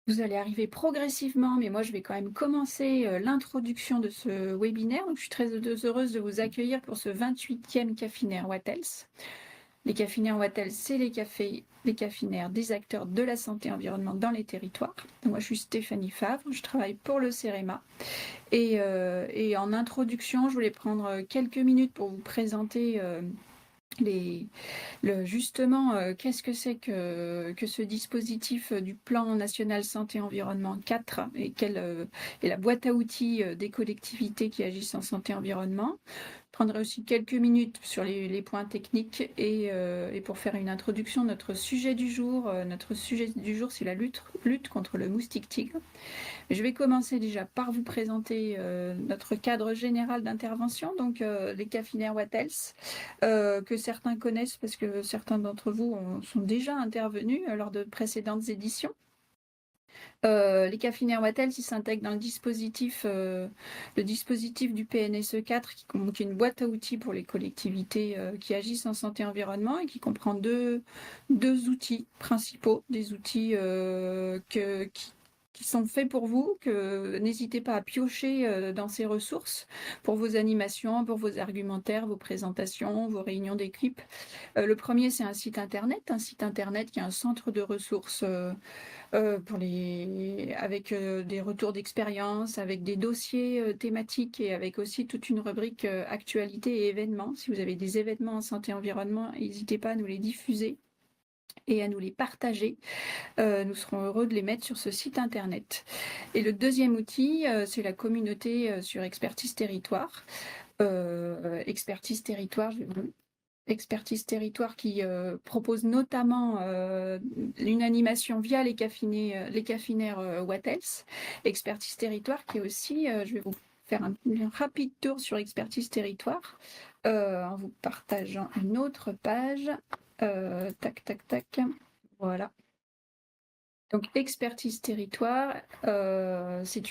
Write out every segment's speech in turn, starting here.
Vous allez arriver progressivement, mais moi je vais quand même commencer l'introduction de ce webinaire. Donc, je suis très heureuse de vous accueillir pour ce 28e Cafinaire Wattels. Les Cafinaires Wattels, c'est les cafinaires des acteurs de la santé et environnement dans les territoires. Donc, moi je suis Stéphanie Favre, je travaille pour le CEREMA. Et en introduction, je voulais prendre quelques minutes pour vous présenter les, justement, qu'est-ce que c'est que ce dispositif du plan national santé-environnement 4 et quelle est la boîte à outils des collectivités qui agissent en santé-environnement. Je prendrai aussi quelques minutes sur les points techniques et pour faire une introduction, notre sujet du jour, c'est la lutte contre le moustique tigre. Je vais commencer déjà par vous présenter notre cadre général d'intervention, donc les Cafinaires Wattels, que certains connaissent parce que certains d'entre vous sont déjà intervenus lors de précédentes éditions. Les Cafinaires Wattels, ils s'intègrent dans le dispositif du PNSE 4, qui est une boîte à outils pour les collectivités qui agissent en santé et environnement et qui comprend deux outils principaux, des outils qui sont faits pour vous, que n'hésitez pas à piocher dans ces ressources pour vos animations, pour vos argumentaires, vos présentations, vos réunions d'équipe. Le premier, c'est un site internet qui est un centre de ressources avec des retours d'expérience, avec des dossiers thématiques et avec aussi toute une rubrique actualité et événements. Si vous avez des événements en santé et environnement, n'hésitez pas à nous les diffuser et à nous les partager. Nous serons heureux de les mettre sur ce site internet. Et le deuxième outil, c'est la communauté sur Expertise Territoire. Expertise Territoire, Expertise Territoire qui propose notamment une animation via les cafinaires Wattels. Expertise Territoire qui est aussi, je vais vous faire un rapide tour sur Expertise Territoire en vous partageant une autre page. Tac, tac, tac. Voilà. Donc, Expertise Territoire, c'est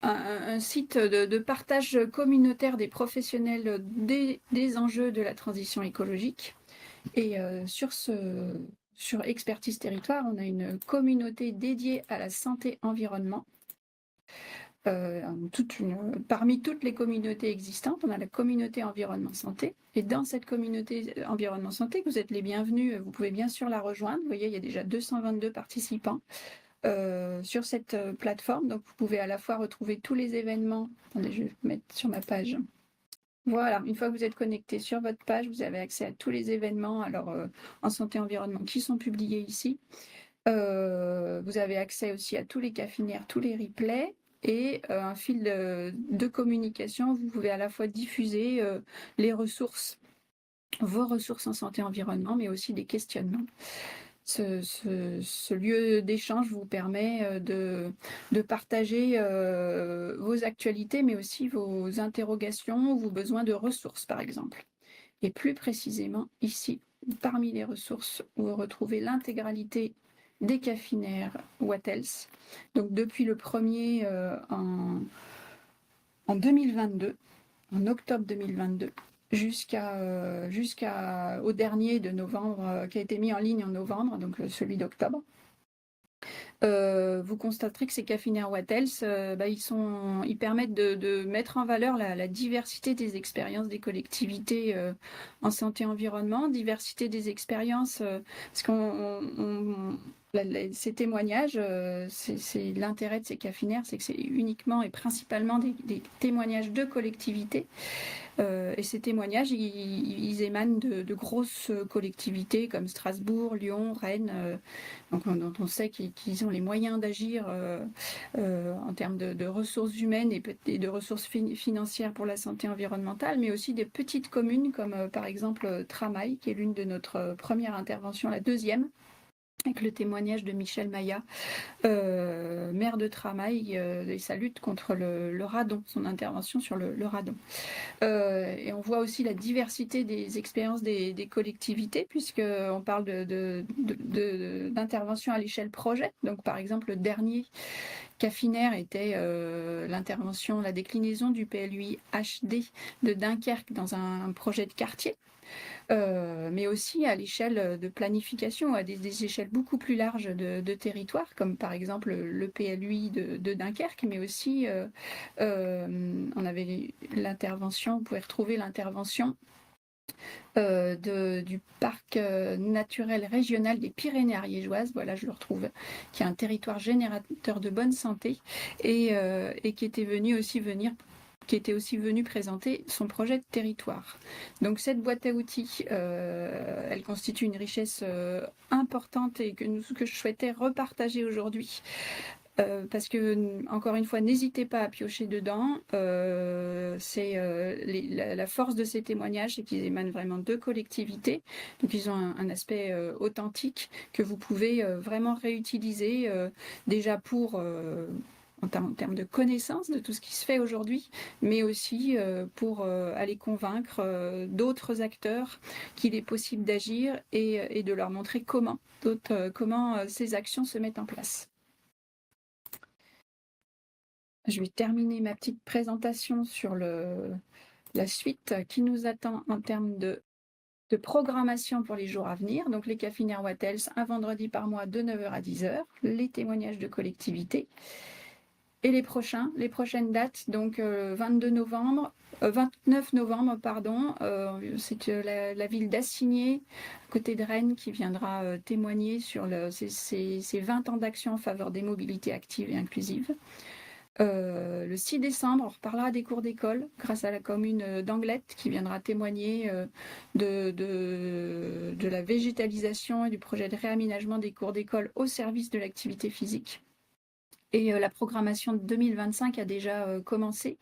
un site de partage communautaire des professionnels des enjeux de la transition écologique. Et sur Expertise Territoire, on a une communauté dédiée à la santé-environnement. Parmi toutes les communautés existantes, on a la communauté environnement santé. Et dans cette communauté environnement santé, vous êtes les bienvenus, vous pouvez bien sûr la rejoindre. Vous voyez, il y a déjà 222 participants sur cette plateforme. Donc, vous pouvez à la fois retrouver tous les événements. Attendez, je vais mettre sur ma page. Voilà, une fois que vous êtes connecté sur votre page, vous avez accès à tous les événements en santé-environnement qui sont publiés ici. Vous avez accès aussi à tous les cafinaires, tous les replays et un fil de communication. Vous pouvez à la fois diffuser les ressources, vos ressources en santé-environnement, mais aussi des questionnements. Ce lieu d'échange vous permet de partager vos actualités, mais aussi vos interrogations, vos besoins de ressources, par exemple. Et plus précisément, ici, parmi les ressources, vous retrouvez l'intégralité des cafinaires Wattels. Donc, depuis le premier en 2022, en octobre 2022, jusqu'au dernier de novembre, qui a été mis en ligne en novembre, donc celui d'octobre. Vous constaterez que ces cafinaires Wattels, ils permettent de mettre en valeur la diversité des expériences des collectivités en santé et environnement, diversité des expériences, parce ces témoignages, c'est l'intérêt de ces cafinaires, c'est que c'est uniquement et principalement des témoignages de collectivités. Et ces témoignages, ils émanent de grosses collectivités comme Strasbourg, Lyon, Rennes, dont on sait qu'ils ont les moyens d'agir en termes de ressources humaines et de ressources financières pour la santé environnementale, mais aussi des petites communes comme par exemple Tramail, qui est l'une de notre première intervention, la deuxième, avec le témoignage de Michel Maillat, maire de Tramail, et sa lutte contre le radon, son intervention sur le radon. Et on voit aussi la diversité des expériences des collectivités, puisqu'on parle d'intervention à l'échelle projet. Donc, par exemple, le dernier cafinaire était la déclinaison du PLUI HD de Dunkerque dans un projet de quartier. mais aussi à l'échelle de planification, à des échelles beaucoup plus larges de territoire, comme par exemple le PLUI de Dunkerque, mais aussi on avait l'intervention, vous pouvez retrouver l'intervention du parc naturel régional des Pyrénées ariégeoises, voilà, je le retrouve, qui est un territoire générateur de bonne santé et qui était aussi venu présenter son projet de territoire. Donc cette boîte à outils, elle constitue une richesse importante et que je souhaitais repartager aujourd'hui. Parce que, encore une fois, n'hésitez pas à piocher dedans. C'est la force de ces témoignages, c'est qu'ils émanent vraiment de collectivités. Donc, ils ont un aspect authentique que vous pouvez vraiment réutiliser déjà en termes de connaissances de tout ce qui se fait aujourd'hui, mais aussi pour aller convaincre d'autres acteurs qu'il est possible d'agir et de leur montrer comment ces actions se mettent en place. Je vais terminer ma petite présentation sur la suite qui nous attend en termes de programmation pour les jours à venir. Donc les Cafinaires Wattels, un vendredi par mois de 9h à 10h, les témoignages de collectivité. Et les prochaines dates, donc 29 novembre, pardon, c'est la ville d'Assigné, côté de Rennes, qui viendra témoigner sur ces 20 ans d'action en faveur des mobilités actives et inclusives. Le 6 décembre, on reparlera des cours d'école grâce à la commune d'Anglette qui viendra témoigner de la végétalisation et du projet de réaménagement des cours d'école au service de l'activité physique. Et la programmation de 2025 a déjà commencé,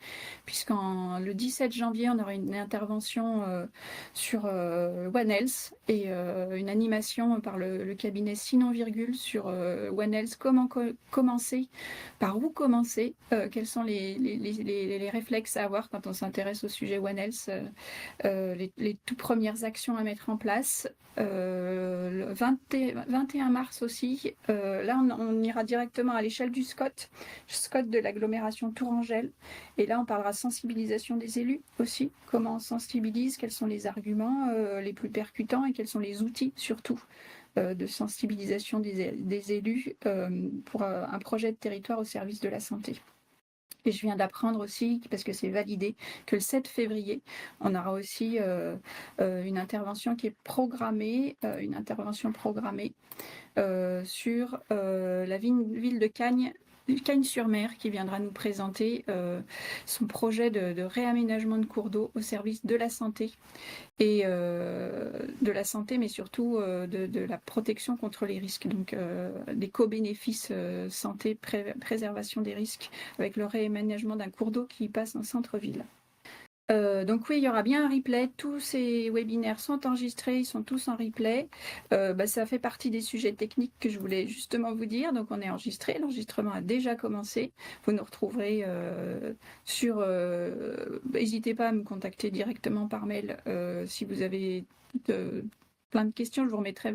le 17 janvier, on aura une intervention sur One Health et une animation par le cabinet Sinon Virgule sur One Health, comment commencer, par où commencer, quels sont les réflexes à avoir quand on s'intéresse au sujet One Health, les toutes premières actions à mettre en place. Le 21 mars aussi, là on ira directement à l'échelle du SCOT de l'agglomération Tourangelle. Et là, on parlera sensibilisation des élus aussi. Comment on sensibilise, quels sont les arguments les plus percutants et quels sont les outils surtout de sensibilisation des élus pour un projet de territoire au service de la santé. Et je viens d'apprendre aussi, parce que c'est validé, que le 7 février, on aura aussi une intervention qui est programmée, sur la ville de Cagnes-sur-Mer, qui viendra nous présenter son projet de réaménagement de cours d'eau au service de la santé, mais surtout de la protection contre les risques, donc des co-bénéfices santé, préservation des risques, avec le réaménagement d'un cours d'eau qui passe en centre-ville. Donc oui, il y aura bien un replay. Tous ces webinaires sont enregistrés, ils sont tous en replay. Ça fait partie des sujets techniques que je voulais justement vous dire. Donc on est enregistré, l'enregistrement a déjà commencé. Vous nous retrouverez n'hésitez pas à me contacter directement par mail si vous avez plein de questions. Je vous remettrai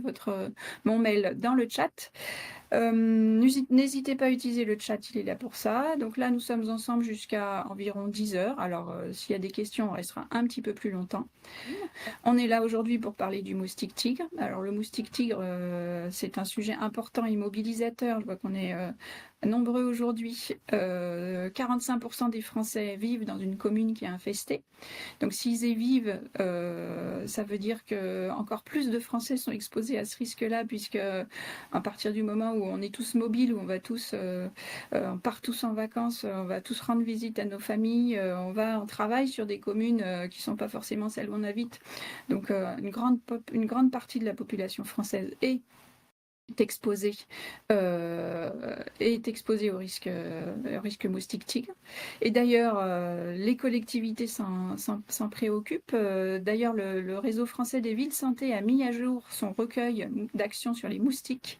mon mail dans le chat. N'hésitez pas à utiliser le chat, il est là pour ça. Donc là, nous sommes ensemble jusqu'à environ 10 heures. Alors, s'il y a des questions, on restera un petit peu plus longtemps. On est là aujourd'hui pour parler du moustique tigre. Alors, le moustique tigre, c'est un sujet important et mobilisateur. Je vois qu'on est nombreux aujourd'hui. 45% des Français vivent dans une commune qui est infestée. Donc s'ils y vivent, ça veut dire que encore plus de Français sont exposés à ce risque-là, puisque à partir du moment où on est tous mobiles, où on part tous en vacances, on va tous rendre visite à nos familles, on travaille sur des communes qui ne sont pas forcément celles où on habite. Donc une grande partie de la population française est exposée au risque moustique tigre. Et d'ailleurs, les collectivités s'en préoccupent. D'ailleurs, le réseau français des villes santé a mis à jour son recueil d'actions sur les moustiques.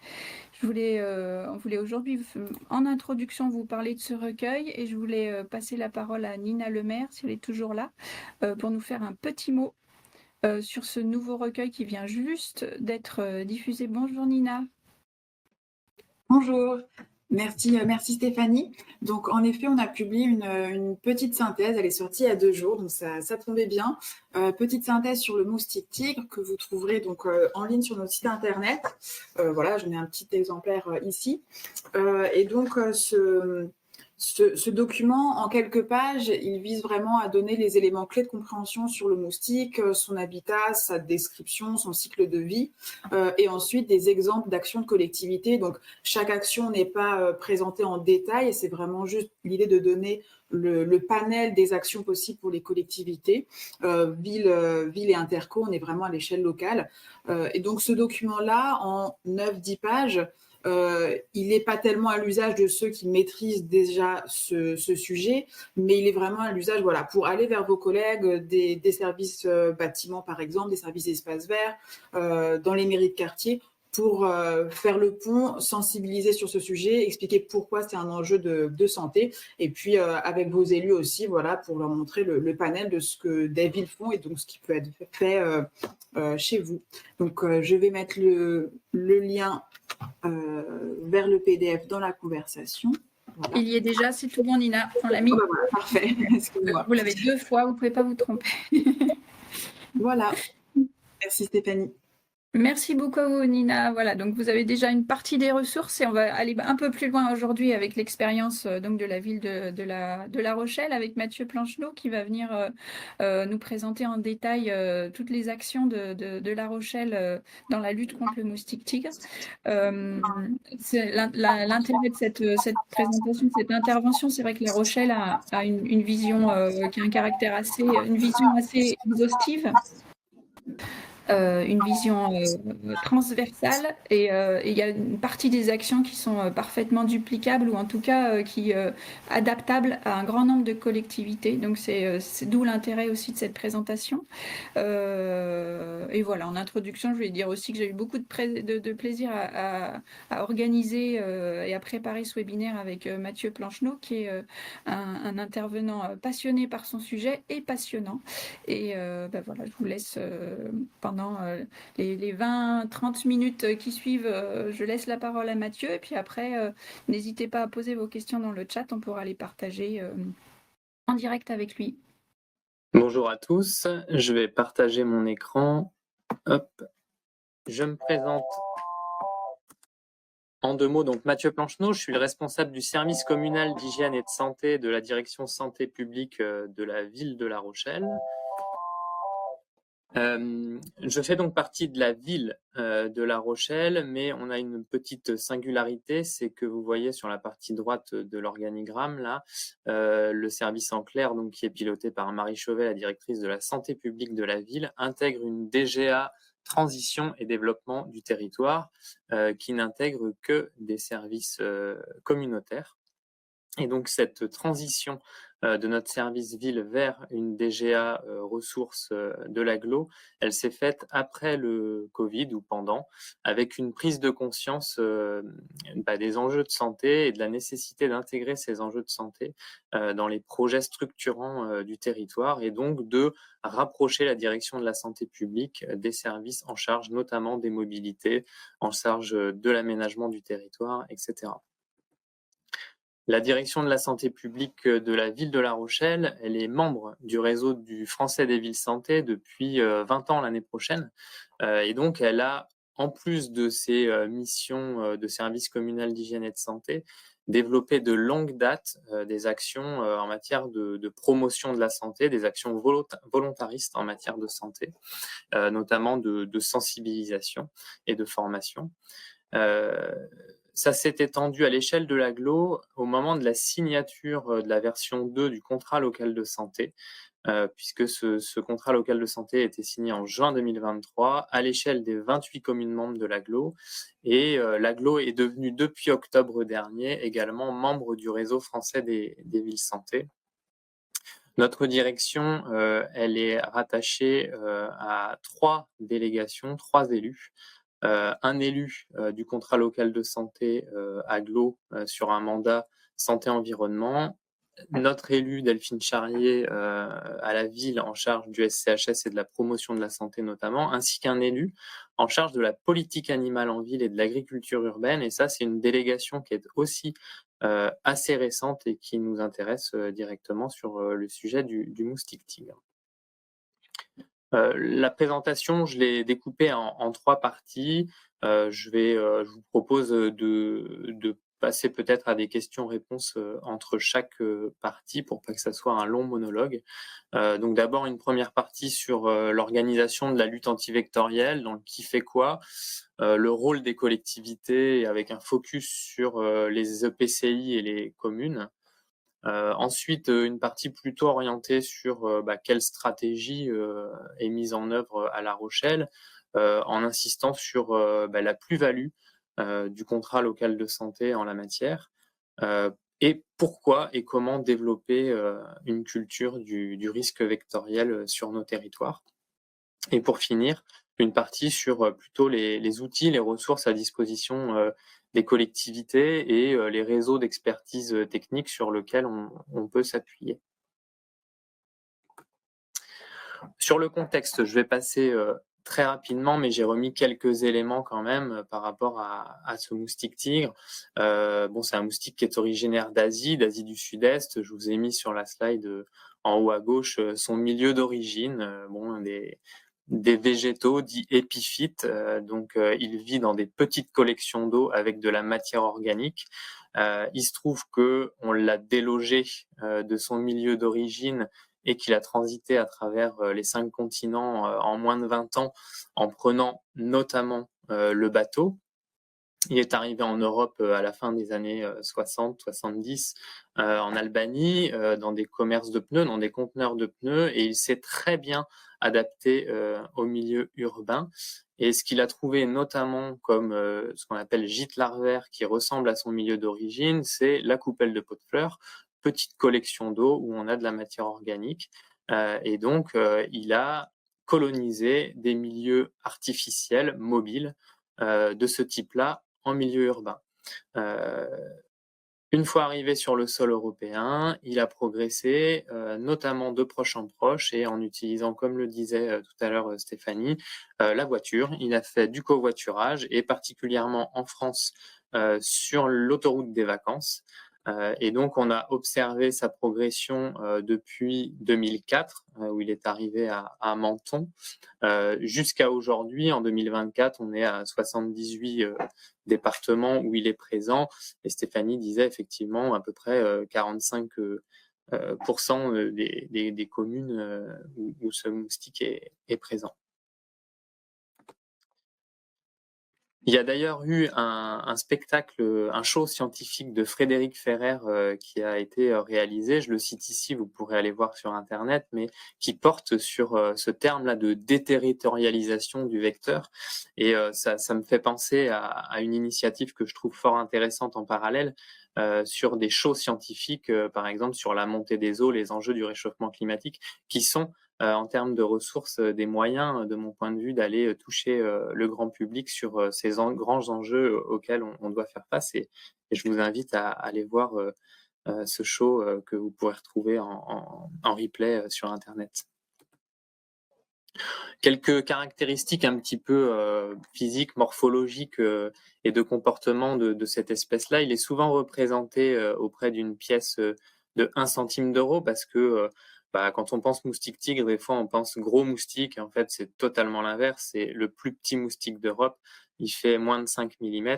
On voulait aujourd'hui, en introduction, vous parler de ce recueil, et je voulais passer la parole à Nina Lemaire, si elle est toujours là, pour nous faire un petit mot sur ce nouveau recueil qui vient juste d'être diffusé. Bonjour Nina. Bonjour. Merci Stéphanie. Donc, en effet, on a publié une petite synthèse. Elle est sortie il y a 2 jours, donc ça tombait bien. Petite synthèse sur le moustique tigre que vous trouverez donc en ligne sur notre site internet. Voilà, j'en ai un petit exemplaire ici. Et donc, ce document, en quelques pages, il vise vraiment à donner les éléments clés de compréhension sur le moustique, son habitat, sa description, son cycle de vie, et ensuite des exemples d'actions de collectivité. Donc, chaque action n'est pas présentée en détail, c'est vraiment juste l'idée de donner le panel des actions possibles pour les collectivités, villes et interco, on est vraiment à l'échelle locale. Et donc, ce document-là, en 9-10 pages, il n'est pas tellement à l'usage de ceux qui maîtrisent déjà ce sujet, mais il est vraiment à l'usage voilà, pour aller vers vos collègues des services bâtiments, par exemple, des services espaces verts, dans les mairies de quartier, pour faire le pont, sensibiliser sur ce sujet, expliquer pourquoi c'est un enjeu de santé, et puis avec vos élus aussi, voilà, pour leur montrer le panel de ce que des villes font et donc ce qui peut être fait chez vous. Donc je vais mettre le lien vers le PDF dans la conversation. Voilà. Il y est déjà, c'est tout bon, Nina. On l'a mis. Oh, bah voilà, parfait. Vous l'avez 2 fois, vous ne pouvez pas vous tromper. Voilà. Merci Stéphanie. Merci beaucoup, Nina. Voilà, donc vous avez déjà une partie des ressources et on va aller un peu plus loin aujourd'hui avec l'expérience donc de la ville de La Rochelle avec Mathieu Plancheneau qui va venir nous présenter en détail toutes les actions de La Rochelle dans la lutte contre le moustique tigre. L'intérêt de cette présentation, de cette intervention, c'est vrai que La Rochelle a une vision qui a un caractère une vision assez exhaustive. Une vision transversale et il y a une partie des actions qui sont parfaitement duplicables ou en tout cas qui adaptables à un grand nombre de collectivités. Donc c'est d'où l'intérêt aussi de cette présentation. Et voilà, en introduction, je voulais dire aussi que j'ai eu beaucoup de plaisir à organiser et à préparer ce webinaire avec Mathieu Plancheneau, qui est un intervenant passionné par son sujet et passionnant. Et voilà, je vous laisse pendant les 20-30 minutes qui suivent, je laisse la parole à Mathieu. Et puis après, n'hésitez pas à poser vos questions dans le chat, on pourra les partager en direct avec lui. Bonjour à tous, je vais partager mon écran. Hop. Je me présente en 2 mots, donc Mathieu Plancheneau, je suis le responsable du service communal d'hygiène et de santé de la direction santé publique de la ville de La Rochelle. Je fais donc partie de la ville de La Rochelle, mais on a une petite singularité, c'est que vous voyez sur la partie droite de l'organigramme, là, le service en clair, donc, qui est piloté par Marie Chauvet, la directrice de la santé publique de la ville, intègre une DGA transition et développement du territoire, qui n'intègre que des services communautaires. Et donc cette transition de notre service ville vers une DGA ressources de l'agglo, elle s'est faite après le Covid ou pendant, avec une prise de conscience des enjeux de santé et de la nécessité d'intégrer ces enjeux de santé dans les projets structurants du territoire et donc de rapprocher la direction de la santé publique des services en charge notamment des mobilités, en charge de l'aménagement du territoire, etc. La direction de la santé publique de la ville de La Rochelle, elle est membre du réseau du Français des villes santé depuis 20 ans l'année prochaine. Et donc, elle a, en plus de ses missions de service communal d'hygiène et de santé, développé de longue date des actions en matière de promotion de la santé, des actions volontaristes en matière de santé, notamment de sensibilisation et de formation. Ça s'est étendu à l'échelle de l'agglo au moment de la signature de la version 2 du contrat local de santé, puisque ce contrat local de santé a été signé en juin 2023 à l'échelle des 28 communes membres de l'agglo. Et l'agglo est devenue depuis octobre dernier également membre du réseau français des villes santé. Notre direction, elle est rattachée à 3 délégations, 3 élus. Un élu du contrat local de santé agglo sur un mandat santé-environnement, notre élue Delphine Charrier à la ville en charge du SCHS et de la promotion de la santé notamment, ainsi qu'un élu en charge de la politique animale en ville et de l'agriculture urbaine. Et ça, c'est une délégation qui est aussi assez récente et qui nous intéresse directement sur le sujet du moustique tigre. La présentation, je l'ai découpée en 3 parties. Je vous propose de passer peut-être à des questions-réponses entre chaque partie pour pas que ça soit un long monologue. Donc d'abord une première partie sur l'organisation de la lutte antivectorielle, donc qui fait quoi, le rôle des collectivités avec un focus sur les EPCI et les communes. Ensuite, une partie plutôt orientée sur quelle stratégie est mise en œuvre à La Rochelle, en insistant sur la plus-value du contrat local de santé en la matière, et pourquoi et comment développer une culture du risque vectoriel sur nos territoires. Et pour finir, une partie sur plutôt les outils, les ressources à disposition des collectivités et les réseaux d'expertise technique sur lesquels on peut s'appuyer. Sur le contexte, je vais passer très rapidement, mais j'ai remis quelques éléments quand même par rapport à ce moustique tigre. C'est un moustique qui est originaire d'Asie du Sud-Est. Je vous ai mis sur la slide en haut à gauche son milieu d'origine, des végétaux dits épiphytes. Il vit dans des petites collections d'eau avec de la matière organique. Il se trouve qu'on l'a délogé de son milieu d'origine et qu'il a transité à travers les 5 continents en moins de 20 ans en prenant notamment le bateau. Il est arrivé en Europe à la fin des années 60-70 en Albanie, dans des commerces de pneus, dans des conteneurs de pneus, et il s'est très bien adapté au milieu urbain. Et ce qu'il a trouvé notamment comme ce qu'on appelle gîte larvaire qui ressemble à son milieu d'origine, c'est la coupelle de pot de fleurs, petite collection d'eau où on a de la matière organique. Il a colonisé des milieux artificiels, mobiles, de ce type-là en milieu urbain. Une fois arrivé sur le sol européen, il a progressé, notamment de proche en proche et en utilisant, comme le disait tout à l'heure Stéphanie, la voiture. Il a fait du covoiturage et particulièrement en France sur l'autoroute des vacances. Et donc, on a observé sa progression depuis 2004, où il est arrivé à Menton, jusqu'à aujourd'hui. En 2024, on est à 78 départements où il est présent. Et Stéphanie disait effectivement à peu près 45% des communes où ce moustique est présent. Il y a d'ailleurs eu un spectacle, un show scientifique de Frédéric Ferrer qui a été réalisé. Je le cite ici, vous pourrez aller voir sur Internet, mais qui porte sur ce terme-là de déterritorialisation du vecteur. Et ça me fait penser à une initiative que je trouve fort intéressante en parallèle sur des shows scientifiques, par exemple sur la montée des eaux, les enjeux du réchauffement climatique, qui sont en termes de ressources, des moyens, de mon point de vue, d'aller toucher le grand public sur ces grands enjeux auxquels on doit faire face. Et je vous invite à aller voir ce show que vous pourrez retrouver en replay sur Internet. Quelques caractéristiques un petit peu physiques, morphologiques et de comportement de cette espèce-là. Il est souvent représenté auprès d'une pièce de 1 centime d'euro parce que quand on pense moustique tigre, des fois on pense gros moustique. En fait, c'est totalement l'inverse. C'est le plus petit moustique d'Europe. Il fait moins de 5 mm.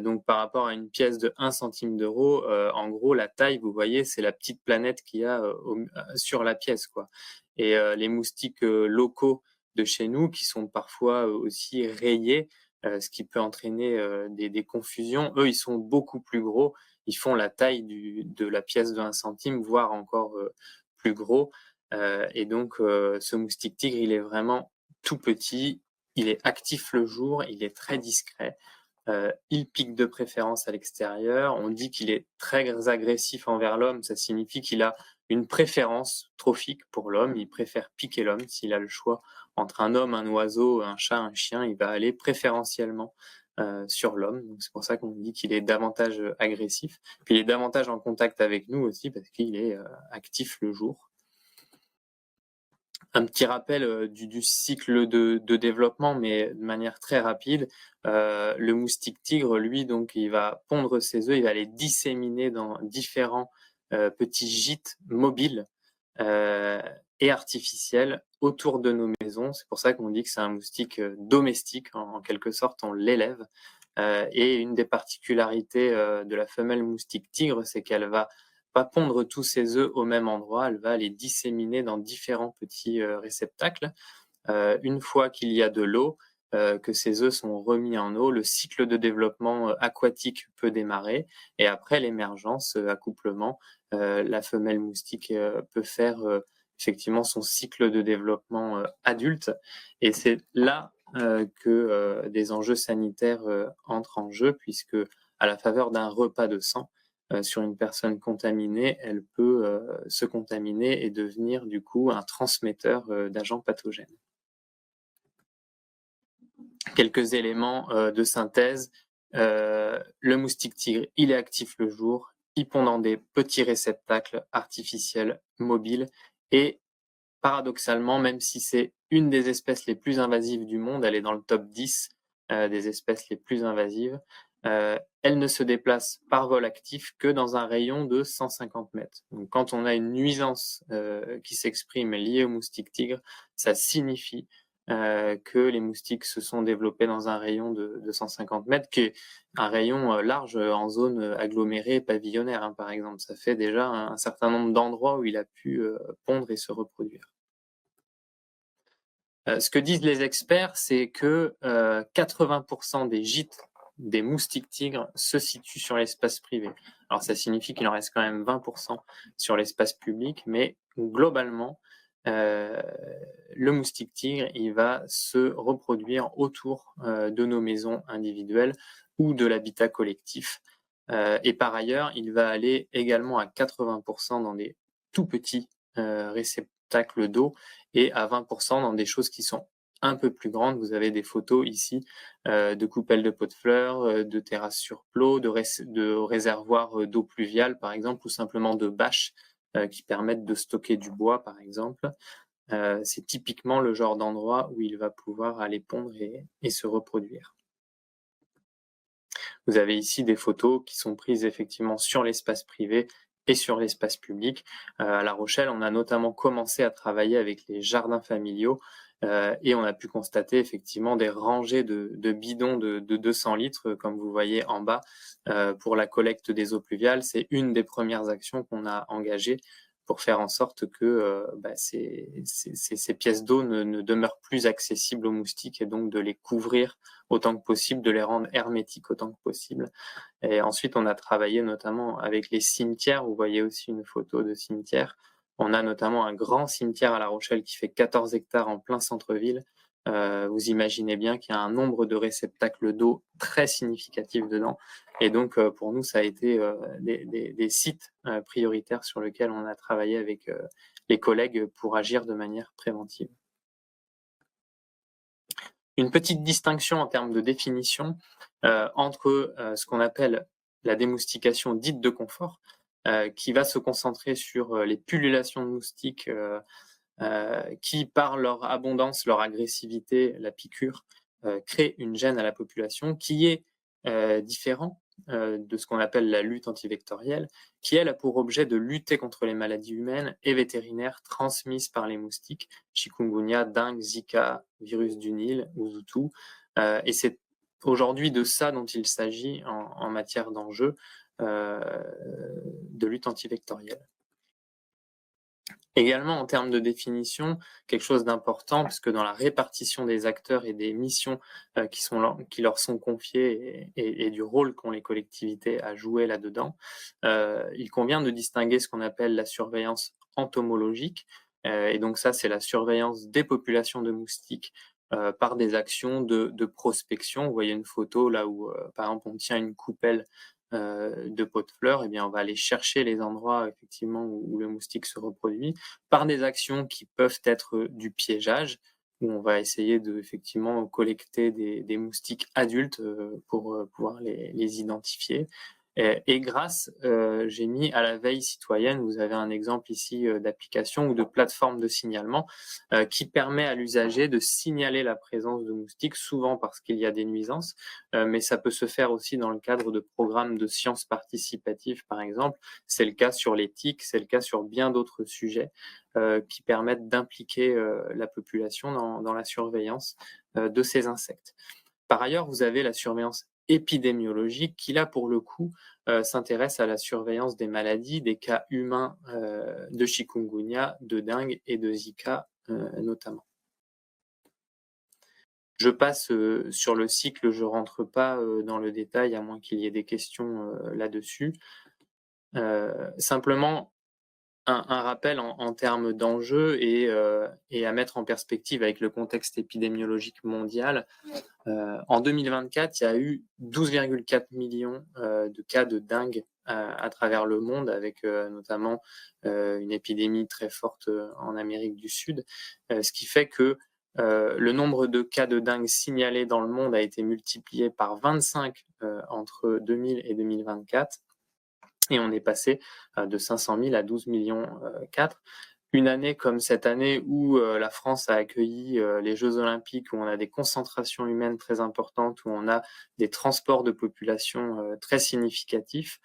Donc par rapport à une pièce de 1 centime d'euro, en gros, la taille, vous voyez, c'est la petite planète qu'il y a sur la pièce, quoi. Et les moustiques locaux de chez nous, qui sont parfois aussi rayés, ce qui peut entraîner des confusions, eux, ils sont beaucoup plus gros. Ils font la taille de la pièce de 1 centime, voire encore plus gros. Et donc, ce moustique tigre, il est vraiment tout petit. Il est actif le jour, il est très discret. Il pique de préférence à l'extérieur. On dit qu'il est très agressif envers l'homme. Ça signifie qu'il a une préférence trophique pour l'homme. Il préfère piquer l'homme. S'il a le choix entre un homme, un oiseau, un chat, un chien, il va aller préférentiellement sur l'homme. Donc c'est pour ça qu'on dit qu'il est davantage agressif. Puis il est davantage en contact avec nous aussi parce qu'il est actif le jour. Un petit rappel du cycle de développement, mais de manière très rapide. Le moustique tigre, lui, donc, il va pondre ses œufs, il va les disséminer dans différents petits gîtes mobiles et artificiels autour de nos maisons. C'est pour ça qu'on dit que c'est un moustique domestique, en quelque sorte, on l'élève. Et une des particularités de la femelle moustique tigre, c'est qu'elle va pas pondre tous ses œufs au même endroit, elle va les disséminer dans différents petits réceptacles. Une fois qu'il y a de l'eau, que ces œufs sont remis en eau, le cycle de développement aquatique peut démarrer et après l'émergence, accouplement, la femelle moustique peut faire effectivement son cycle de développement adulte et c'est là que des enjeux sanitaires entrent en jeu puisque à la faveur d'un repas de sang, sur une personne contaminée, elle peut se contaminer et devenir du coup un transmetteur d'agents pathogènes. Quelques éléments de synthèse. Le moustique tigre, il est actif le jour, il pond dans des petits réceptacles artificiels mobiles et paradoxalement, même si c'est une des espèces les plus invasives du monde, elle est dans le top 10 des espèces les plus invasives, elle ne se déplace par vol actif que dans un rayon de 150 mètres. Donc, quand on a une nuisance qui s'exprime liée au moustique tigre, ça signifie que les moustiques se sont développés dans un rayon de 150 mètres, qui est un rayon large en zone agglomérée pavillonnaire, hein, par exemple. Ça fait déjà un certain nombre d'endroits où il a pu pondre et se reproduire. Ce que disent les experts, c'est que 80% des gîtes des moustiques tigres se situent sur l'espace privé. Alors ça signifie qu'il en reste quand même 20% sur l'espace public, mais globalement, le moustique tigre, il va se reproduire autour de nos maisons individuelles ou de l'habitat collectif. Et par ailleurs, il va aller également à 80% dans des tout petits réceptacles d'eau et à 20% dans des choses qui sont un peu plus grandes. Vous avez des photos ici de coupelles de pots de fleurs, de terrasses sur plot, de réservoirs d'eau pluviale par exemple, ou simplement de bâches qui permettent de stocker du bois par exemple. C'est typiquement le genre d'endroit où il va pouvoir aller pondre et se reproduire. Vous avez ici des photos qui sont prises effectivement sur l'espace privé et sur l'espace public. À La Rochelle, on a notamment commencé à travailler avec les jardins familiaux et on a pu constater effectivement des rangées de bidons de 200 litres, comme vous voyez en bas, pour la collecte des eaux pluviales. C'est une des premières actions qu'on a engagées pour faire en sorte que ces pièces d'eau ne demeurent plus accessibles aux moustiques et donc de les couvrir autant que possible, de les rendre hermétiques autant que possible. Et ensuite, on a travaillé notamment avec les cimetières. Vous voyez aussi une photo de cimetière. On a notamment un grand cimetière à La Rochelle qui fait 14 hectares en plein centre-ville. Vous imaginez bien qu'il y a un nombre de réceptacles d'eau très significatif dedans. Et donc, pour nous, ça a été des sites prioritaires sur lesquels on a travaillé avec les collègues pour agir de manière préventive. Une petite distinction en termes de définition entre ce qu'on appelle la démoustication dite de confort, qui va se concentrer sur les pullulations de moustiques qui, par leur abondance, leur agressivité, la piqûre, créent une gêne à la population qui est différent de ce qu'on appelle la lutte antivectorielle, qui elle a pour objet de lutter contre les maladies humaines et vétérinaires transmises par les moustiques, chikungunya, dengue, Zika, virus du Nil, Uzutu, et c'est aujourd'hui de ça dont il s'agit en matière d'enjeux de lutte antivectorielle. Également, en termes de définition, quelque chose d'important, puisque dans la répartition des acteurs et des missions qui leur sont confiées et du rôle qu'ont les collectivités à jouer là-dedans, il convient de distinguer ce qu'on appelle la surveillance entomologique. Et donc ça, c'est la surveillance des populations de moustiques par des actions de prospection. Vous voyez une photo là où, par exemple, on tient une coupelle de pots de fleurs, eh bien, on va aller chercher les endroits effectivement où le moustique se reproduit par des actions qui peuvent être du piégeage, où on va essayer de effectivement collecter des moustiques adultes pour pouvoir les identifier. Et grâce, j'ai mis à la veille citoyenne, vous avez un exemple ici d'application ou de plateforme de signalement qui permet à l'usager de signaler la présence de moustiques, souvent parce qu'il y a des nuisances, mais ça peut se faire aussi dans le cadre de programmes de sciences participatives, par exemple. C'est le cas sur les tiques, c'est le cas sur bien d'autres sujets qui permettent d'impliquer la population dans la surveillance de ces insectes. Par ailleurs, vous avez la surveillance épidémiologique qui, là, pour le coup, s'intéresse à la surveillance des maladies, des cas humains de chikungunya, de dengue et de Zika notamment. Je passe sur le cycle, je ne rentre pas dans le détail, à moins qu'il y ait des questions là-dessus. Simplement, un rappel en termes d'enjeux et à mettre en perspective avec le contexte épidémiologique mondial. En 2024, il y a eu 12,4 millions de cas de dengue à travers le monde, avec notamment une épidémie très forte en Amérique du Sud, ce qui fait que le nombre de cas de dengue signalés dans le monde a été multiplié par 25 entre 2000 et 2024. Et on est passé de 500 000 à 12 millions 4. Une année comme cette année où la France a accueilli les Jeux Olympiques, où on a des concentrations humaines très importantes, où on a des transports de population très significatifs,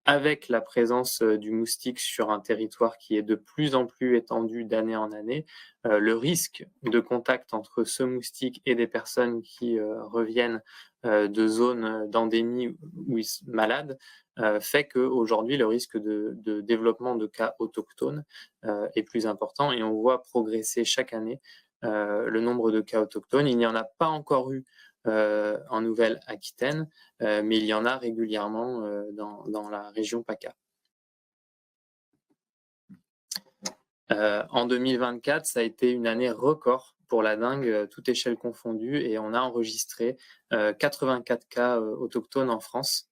avec la présence du moustique sur un territoire qui est de plus en plus étendu d'année en année, le risque de contact entre ce moustique et des personnes qui reviennent de zones d'endémie ou malades fait qu'aujourd'hui, le risque de développement de cas autochtones est plus important et on voit progresser chaque année le nombre de cas autochtones. Il n'y en a pas encore eu en Nouvelle-Aquitaine, mais il y en a régulièrement dans la région PACA. En 2024, ça a été une année record pour la dengue, toute échelle confondue, et on a enregistré 84 cas autochtones en France,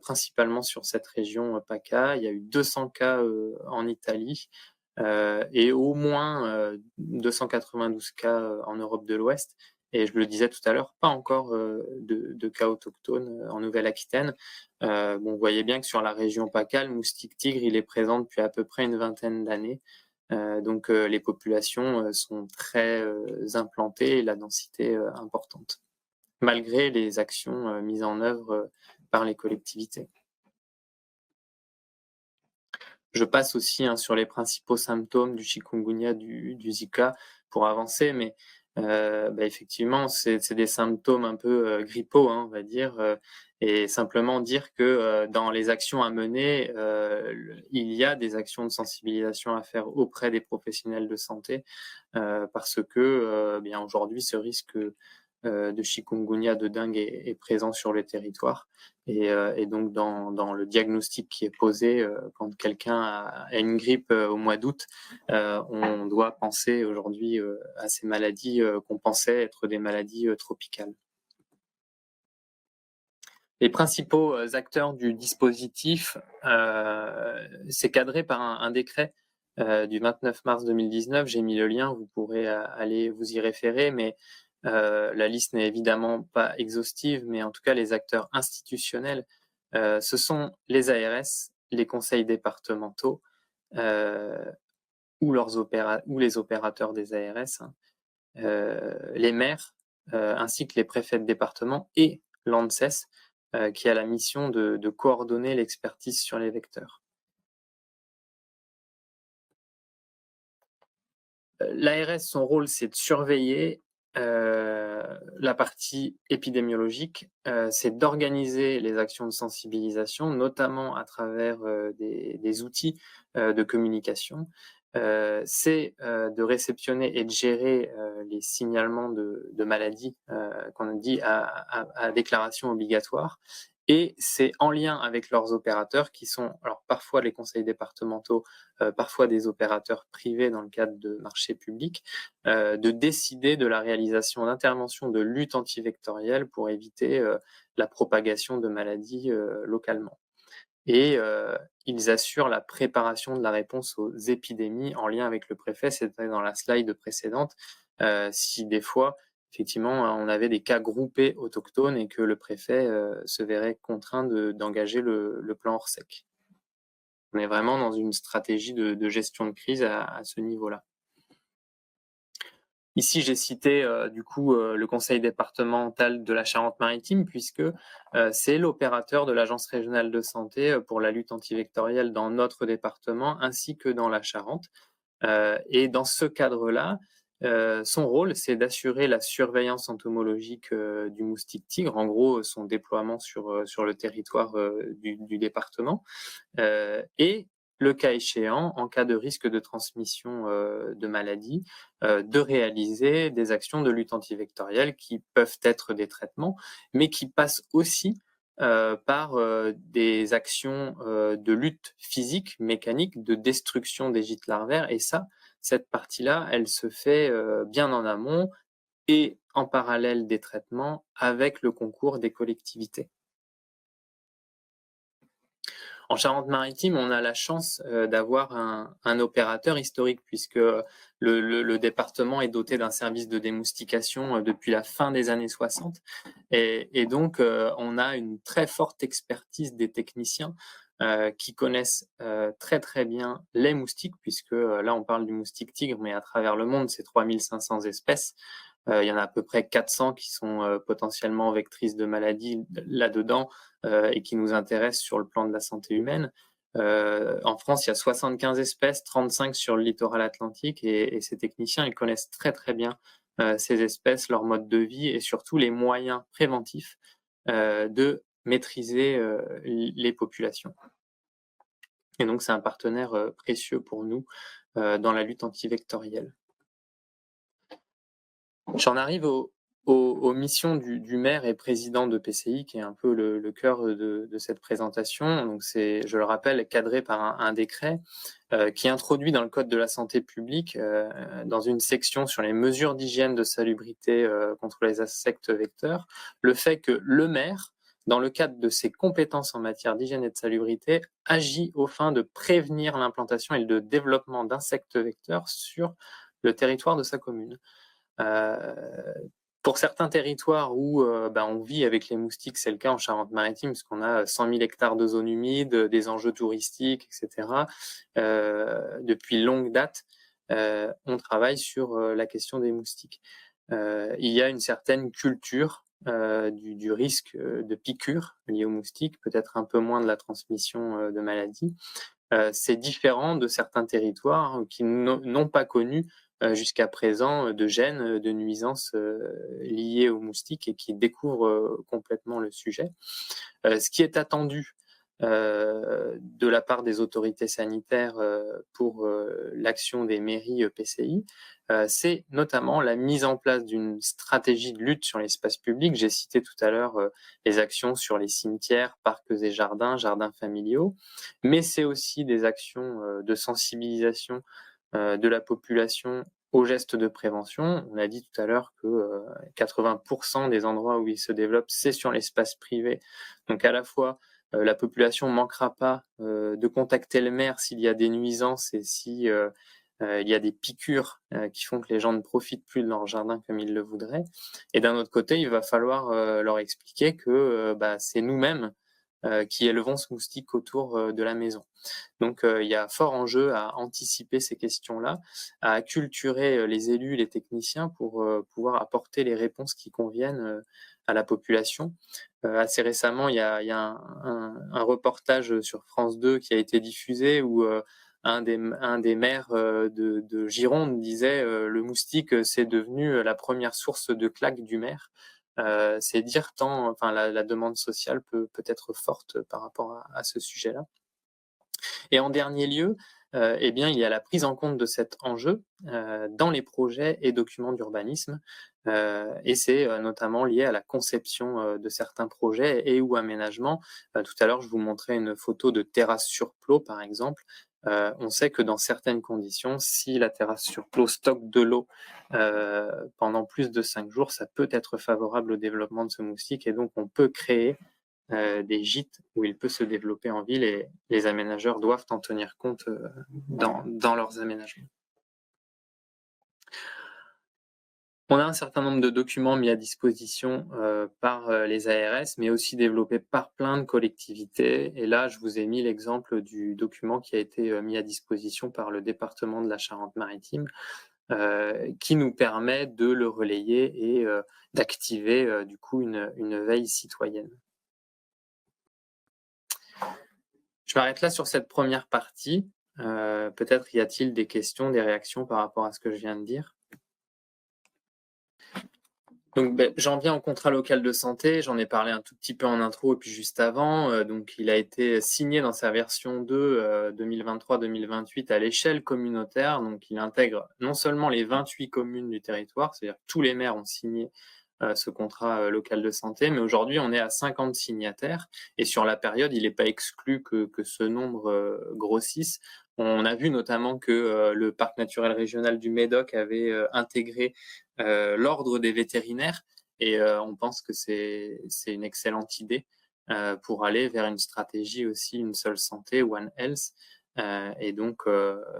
principalement sur cette région PACA. Il y a eu 200 cas en Italie et au moins 292 cas en Europe de l'Ouest. Et je le disais tout à l'heure, pas encore de cas autochtones en Nouvelle-Aquitaine. Vous voyez bien que sur la région PACA, le moustique tigre, il est présent depuis à peu près une vingtaine d'années. Donc les populations sont très implantées et la densité importante, malgré les actions mises en œuvre par les collectivités. Je passe aussi sur les principaux symptômes du chikungunya, du Zika pour avancer, mais effectivement, c'est des symptômes un peu grippaux, on va dire, et simplement dire que dans les actions à mener, il y a des actions de sensibilisation à faire auprès des professionnels de santé, parce que aujourd'hui, ce risque de chikungunya, de dengue est présent sur le territoire. Et donc, dans le diagnostic qui est posé, quand quelqu'un a une grippe au mois d'août, on doit penser aujourd'hui à ces maladies qu'on pensait être des maladies tropicales. Les principaux acteurs du dispositif, c'est cadré par un décret du 29 mars 2019. J'ai mis le lien, vous pourrez aller vous y référer, mais la liste n'est évidemment pas exhaustive, mais en tout cas, les acteurs institutionnels, ce sont les ARS, les conseils départementaux ou les opérateurs des ARS, les maires, ainsi que les préfets de département et l'ANSES, qui a la mission de coordonner l'expertise sur les vecteurs. L'ARS, son rôle, c'est de surveiller la partie épidémiologique, c'est d'organiser les actions de sensibilisation, notamment à travers des outils de communication. C'est de réceptionner et de gérer les signalements de maladies qu'on a dit à déclaration obligatoire. Et c'est en lien avec leurs opérateurs qui sont alors parfois les conseils départementaux, parfois des opérateurs privés dans le cadre de marchés publics, de décider de la réalisation d'interventions de lutte antivectorielle pour éviter la propagation de maladies localement. Et ils assurent la préparation de la réponse aux épidémies en lien avec le préfet, c'était dans la slide précédente. si des fois, effectivement, on avait des cas groupés autochtones et que le préfet se verrait contraint d'engager le plan Orsec. On est vraiment dans une stratégie de gestion de crise à ce niveau-là. Ici, j'ai cité le conseil départemental de la Charente-Maritime, puisque c'est l'opérateur de l'Agence régionale de santé pour la lutte antivectorielle dans notre département, ainsi que dans la Charente. Et dans ce cadre-là, son rôle, c'est d'assurer la surveillance entomologique du moustique tigre, en gros son déploiement sur le territoire du département, et le cas échéant, en cas de risque de transmission de maladie, de réaliser des actions de lutte antivectorielle qui peuvent être des traitements, mais qui passent aussi par des actions de lutte physique, mécanique, de destruction des gîtes larvaires. Et ça, cette partie-là, elle se fait bien en amont et en parallèle des traitements avec le concours des collectivités. En Charente-Maritime, on a la chance d'avoir un opérateur historique, puisque le département est doté d'un service de démoustication depuis la fin des années 60. Et donc, on a une très forte expertise des techniciens qui connaissent très très bien les moustiques, puisque là, on parle du moustique tigre, mais à travers le monde, c'est 3500 espèces. Il y en a à peu près 400 qui sont potentiellement vectrices de maladies là-dedans et qui nous intéressent sur le plan de la santé humaine. En France, il y a 75 espèces, 35 sur le littoral atlantique, et ces techniciens, ils connaissent très très bien ces espèces, leur mode de vie et surtout les moyens préventifs de maîtriser les populations. Et donc, c'est un partenaire précieux pour nous dans la lutte antivectorielle. J'en arrive aux missions du maire et président de PCI, qui est un peu le cœur de cette présentation. Donc c'est, je le rappelle, cadré par un décret qui introduit dans le Code de la santé publique, dans une section sur les mesures d'hygiène de salubrité contre les insectes vecteurs, le fait que le maire, dans le cadre de ses compétences en matière d'hygiène et de salubrité, agit aux fins de prévenir l'implantation et le développement d'insectes vecteurs sur le territoire de sa commune. Pour certains territoires où on vit avec les moustiques, c'est le cas en Charente-Maritime, parce qu'on a 100 000 hectares de zones humides, des enjeux touristiques, etc. Depuis longue date, on travaille sur la question des moustiques. Il y a une certaine culture du risque de piqûre lié aux moustiques, peut-être un peu moins de la transmission de maladies. C'est différent de certains territoires qui n'ont pas connu jusqu'à présent de gènes, de nuisances liées aux moustiques et qui découvrent complètement le sujet. Ce qui est attendu de la part des autorités sanitaires pour l'action des mairies PCI, c'est notamment la mise en place d'une stratégie de lutte sur l'espace public. J'ai cité tout à l'heure les actions sur les cimetières, parcs et jardins, jardins familiaux, mais c'est aussi des actions de sensibilisation de la population aux gestes de prévention. On a dit tout à l'heure que 80% des endroits où ils se développent, c'est sur l'espace privé. Donc à la fois, la population ne manquera pas de contacter le maire s'il y a des nuisances et si il y a des piqûres qui font que les gens ne profitent plus de leur jardin comme ils le voudraient. Et d'un autre côté, il va falloir leur expliquer que c'est nous-mêmes qui élevons ce moustique autour de la maison. Donc il y a fort enjeu à anticiper ces questions-là, à acculturer les élus, les techniciens pour pouvoir apporter les réponses qui conviennent à la population. Assez récemment, il y a un reportage sur France 2 qui a été diffusé où un des maires de Gironde disait le moustique, c'est devenu la première source de claques du maire. C'est dire tant, enfin la demande sociale peut être forte par rapport à ce sujet-là. Et en dernier lieu, il y a la prise en compte de cet enjeu dans les projets et documents d'urbanisme, et c'est notamment lié à la conception de certains projets et ou aménagements. Tout à l'heure, je vous montrais une photo de terrasse sur plot, par exemple. On sait que dans certaines conditions, si la terrasse sur plot stocke de l'eau pendant plus de 5 jours, ça peut être favorable au développement de ce moustique, et donc on peut créer des gîtes où il peut se développer en ville, et les aménageurs doivent en tenir compte dans leurs aménagements. On a un certain nombre de documents mis à disposition par les ARS, mais aussi développés par plein de collectivités. Et là, je vous ai mis l'exemple du document qui a été mis à disposition par le département de la Charente-Maritime, qui nous permet de le relayer et d'activer du coup une veille citoyenne. Je m'arrête là sur cette première partie. Peut-être y a-t-il des questions, des réactions par rapport à ce que je viens de dire? Donc, j'en viens au contrat local de santé. J'en ai parlé un tout petit peu en intro et puis juste avant. Donc, il a été signé dans sa version 2 2023-2028 à l'échelle communautaire. Donc, il intègre non seulement les 28 communes du territoire, c'est-à-dire que tous les maires ont signé ce contrat local de santé, mais aujourd'hui, on est à 50 signataires. Et sur la période, il n'est pas exclu que ce nombre grossisse. On a vu notamment que le parc naturel régional du Médoc avait intégré l'ordre des vétérinaires et on pense que c'est une excellente idée pour aller vers une stratégie aussi une seule santé, One Health. Et donc,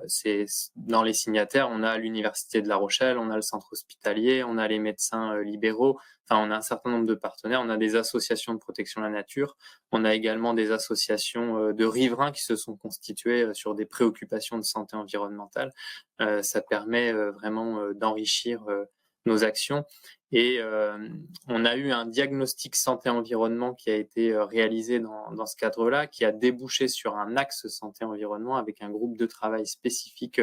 c'est dans les signataires, on a l'Université de La Rochelle, on a le centre hospitalier, on a les médecins libéraux, enfin, on a un certain nombre de partenaires, on a des associations de protection de la nature, on a également des associations de riverains qui se sont constituées sur des préoccupations de santé environnementale. Ça permet vraiment d'enrichir nos actions. Et on a eu un diagnostic santé-environnement qui a été réalisé dans ce cadre-là, qui a débouché sur un axe santé-environnement avec un groupe de travail spécifique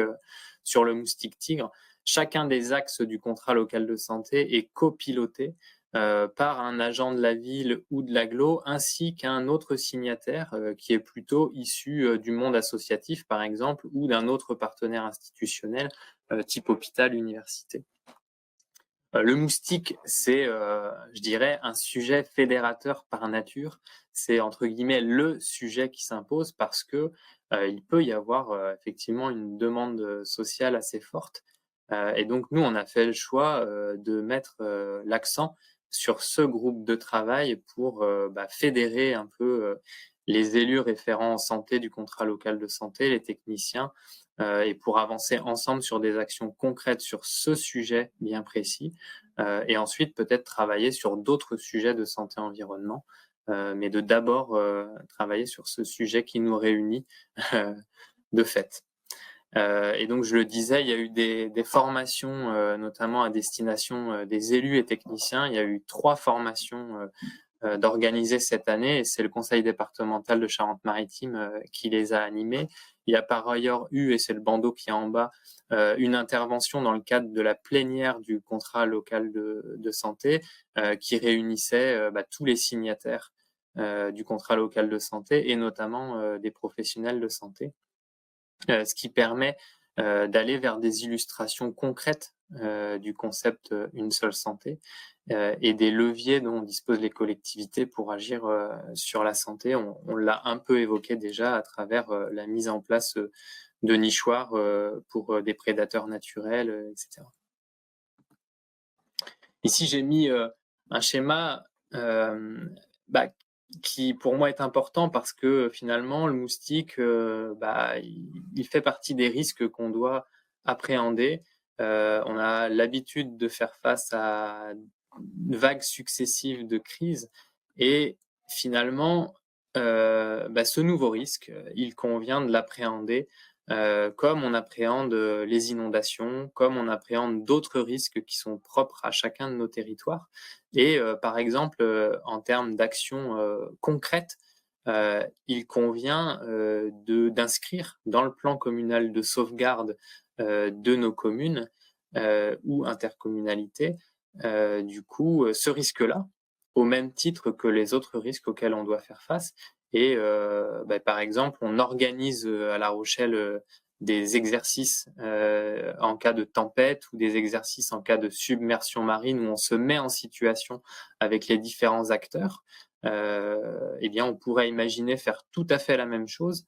sur le moustique tigre. Chacun des axes du contrat local de santé est copiloté par un agent de la ville ou de l'agglo, ainsi qu'un autre signataire qui est plutôt issu du monde associatif, par exemple, ou d'un autre partenaire institutionnel, type hôpital, université. Le moustique, c'est, je dirais, un sujet fédérateur par nature. C'est entre guillemets le sujet qui s'impose parce que il peut y avoir effectivement une demande sociale assez forte. Et donc nous, on a fait le choix de mettre l'accent sur ce groupe de travail pour fédérer un peu les élus référents en santé du contrat local de santé, les techniciens, et pour avancer ensemble sur des actions concrètes sur ce sujet bien précis, et ensuite peut-être travailler sur d'autres sujets de santé-environnement, mais de d'abord travailler sur ce sujet qui nous réunit de fait. Et donc je le disais, il y a eu des formations, notamment à destination des élus et techniciens. Il y a eu 3 formations d'organiser cette année et c'est le conseil départemental de Charente-Maritime qui les a animées. Il y a par ailleurs eu, et c'est le bandeau qui est en bas, une intervention dans le cadre de la plénière du contrat local de santé qui réunissait tous les signataires du contrat local de santé et notamment des professionnels de santé, ce qui permet d'aller vers des illustrations concrètes du concept une seule santé et des leviers dont disposent les collectivités pour agir sur la santé. On l'a un peu évoqué déjà à travers la mise en place de nichoirs pour des prédateurs naturels, etc. Ici, j'ai mis un schéma qui pour moi est important parce que finalement le moustique il fait partie des risques qu'on doit appréhender. On a l'habitude de faire face à vagues successives de crises et finalement ce nouveau risque, il convient de l'appréhender comme on appréhende les inondations, comme on appréhende d'autres risques qui sont propres à chacun de nos territoires. Et par exemple, en termes d'actions concrètes, il convient d'inscrire dans le plan communal de sauvegarde de nos communes ou intercommunalités, ce risque-là, au même titre que les autres risques auxquels on doit faire face. Et par exemple, on organise à La Rochelle des exercices en cas de tempête ou des exercices en cas de submersion marine où on se met en situation avec les différents acteurs. On pourrait imaginer faire tout à fait la même chose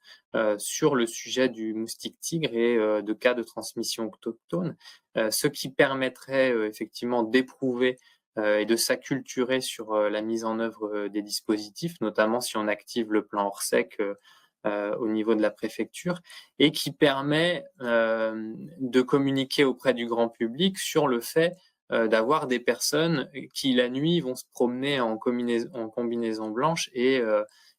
sur le sujet du moustique tigre et de cas de transmission autochtone, ce qui permettrait effectivement d'éprouver et de s'acculturer sur la mise en œuvre des dispositifs, notamment si on active le plan Orsec au niveau de la préfecture, et qui permet de communiquer auprès du grand public sur le fait d'avoir des personnes qui la nuit vont se promener en combinaison blanche et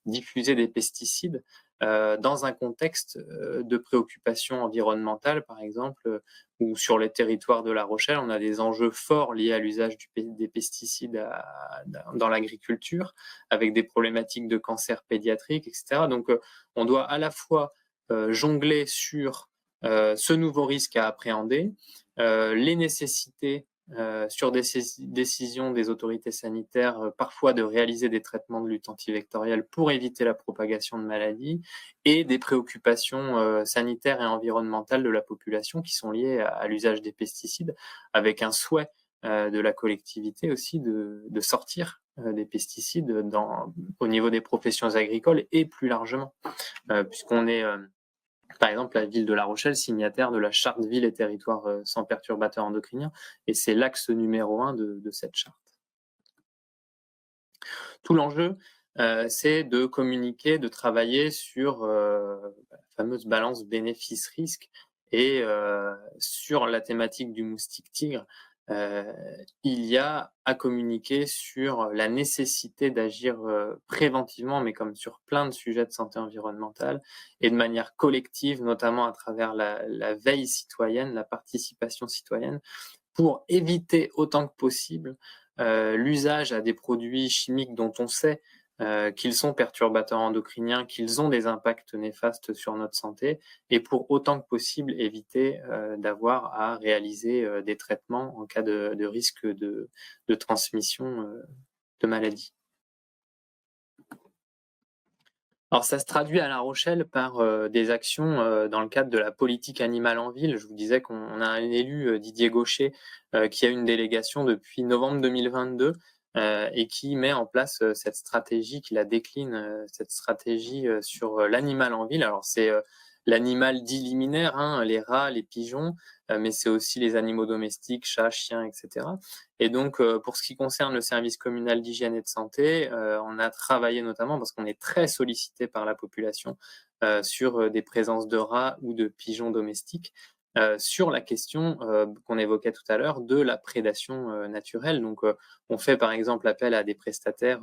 diffuser des pesticides dans un contexte de préoccupation environnementale, par exemple, ou sur les territoires de La Rochelle, on a des enjeux forts liés à l'usage des pesticides dans l'agriculture, avec des problématiques de cancer pédiatrique, etc. Donc, on doit à la fois jongler sur ce nouveau risque à appréhender, les nécessités sur des décisions des autorités sanitaires, parfois de réaliser des traitements de lutte antivectorielle pour éviter la propagation de maladies, et des préoccupations sanitaires et environnementales de la population qui sont liées à l'usage des pesticides, avec un souhait de la collectivité aussi de sortir des pesticides au niveau des professions agricoles et plus largement, puisqu'on est par exemple, la ville de La Rochelle, signataire de la charte Villes et territoires sans perturbateurs endocriniens, et c'est l'axe numéro 1 de cette charte. Tout l'enjeu, c'est de communiquer, de travailler sur la fameuse balance bénéfice-risque, et sur la thématique du moustique tigre, il y a à communiquer sur la nécessité d'agir préventivement, mais comme sur plein de sujets de santé environnementale, et de manière collective, notamment à travers la veille citoyenne, la participation citoyenne, pour éviter autant que possible l'usage à des produits chimiques dont on sait qu'ils sont perturbateurs endocriniens, qu'ils ont des impacts néfastes sur notre santé, et pour autant que possible éviter d'avoir à réaliser des traitements en cas de risque de transmission de maladies. Alors ça se traduit à La Rochelle par des actions dans le cadre de la politique animale en ville. Je vous disais qu'on a un élu, Didier Gaucher, qui a une délégation depuis novembre 2022 et qui met en place cette stratégie, qui la décline, cette stratégie sur l'animal en ville. Alors c'est l'animal dit liminaire, hein, les rats, les pigeons, mais c'est aussi les animaux domestiques, chats, chiens, etc. Et donc, pour ce qui concerne le service communal d'hygiène et de santé, on a travaillé notamment, parce qu'on est très sollicité par la population, sur des présences de rats ou de pigeons domestiques, sur la question qu'on évoquait tout à l'heure de la prédation naturelle. Donc, on fait par exemple appel à des prestataires